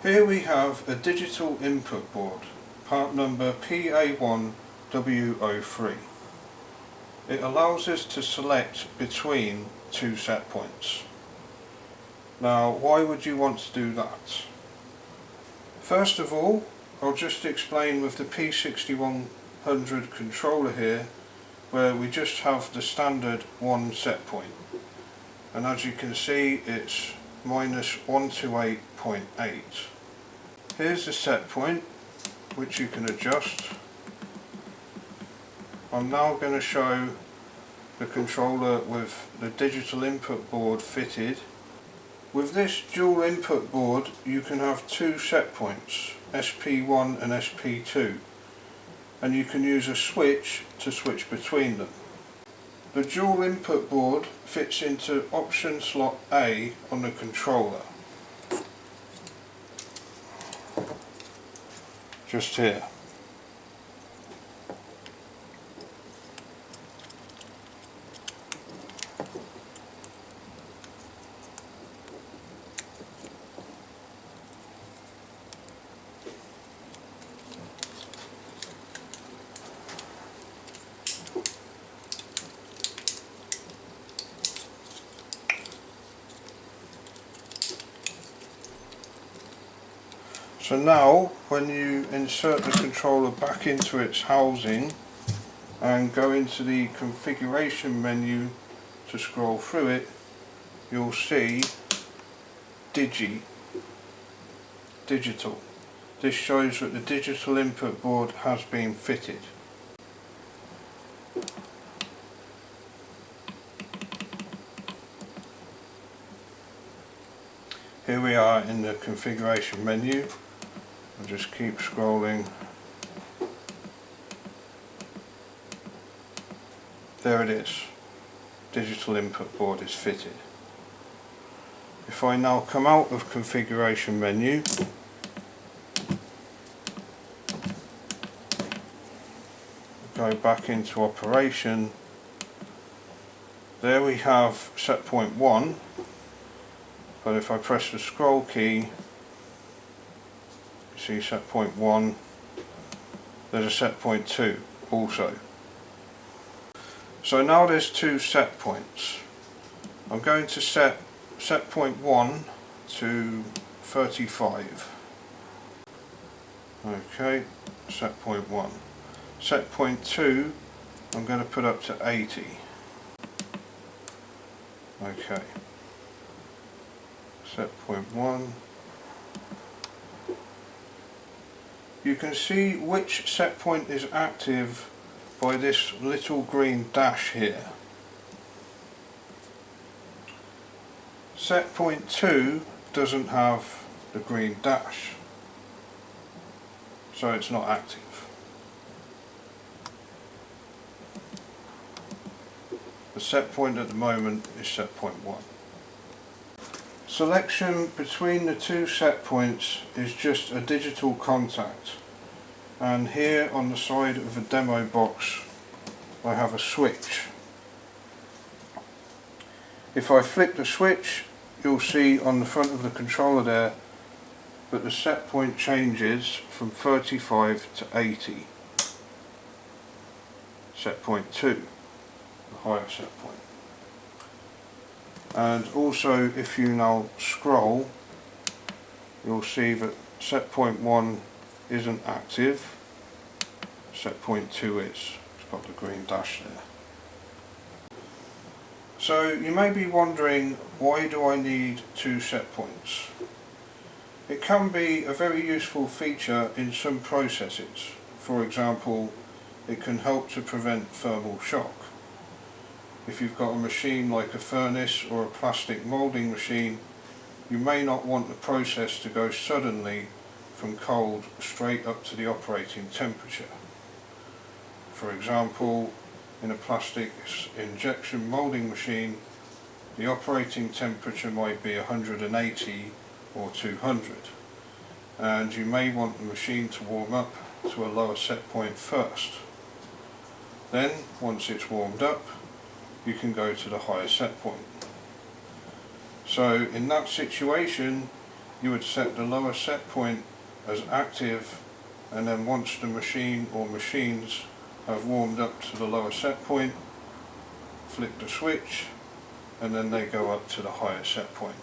Here we have a digital input board, part number PA1-W03. It allows us to select between two set points. Now, why would you want to do that? First of all, I'll just explain with the P6100 controller here, where we just have the standard one set point. And as you can see, it's -128.8. Here's the set point, which you can adjust. I'm now going to show the controller with the digital input board fitted. With this dual input board you can have two set points, SP1 and SP2, and you can use a switch to switch between them. The dual input board fits into option slot A on the controller. Just here. So now, when you insert the controller back into its housing and go into the configuration menu to scroll through it, you'll see digital. This shows that the digital input board has been fitted. Here we are in the configuration menu. I'll just keep scrolling. There it is. Digital input board is fitted. If I now come out of configuration menu, go back into operation, there we have set point 1, but if I press the scroll key, see set point 1, there's a set point 2 also. So now there's two set points. I'm going to set point 1 to 35. Okay, set point 1. Set point 2 I'm going to put up to 80. Okay. Set point 1. You can see which set point is active by this little green dash here. Set point 2 doesn't have the green dash, so it's not active. The set point at the moment is set point 1. Selection between the two set points is just a digital contact, and here on the side of the demo box I have a switch. If I flick the switch, you'll see on the front of the controller there that the set point changes from 35 to 80. Set point 2, the higher set point. And also, if you now scroll, you'll see that set point 1 isn't active, set point 2 is. It's got the green dash there. So you may be wondering, why do I need two set points? It can be a very useful feature in some processes. For example, it can help to prevent thermal shock. If you've got a machine like a furnace or a plastic moulding machine, you may not want the process to go suddenly from cold straight up to the operating temperature. For example, in a plastic injection moulding machine, the operating temperature might be 180 or 200, and you may want the machine to warm up to a lower set point first. Then, once it's warmed up, you can go to the higher set point. So in that situation, you would set the lower set point as active, and then once the machine or machines have warmed up to the lower set point, flick the switch and then they go up to the higher set point.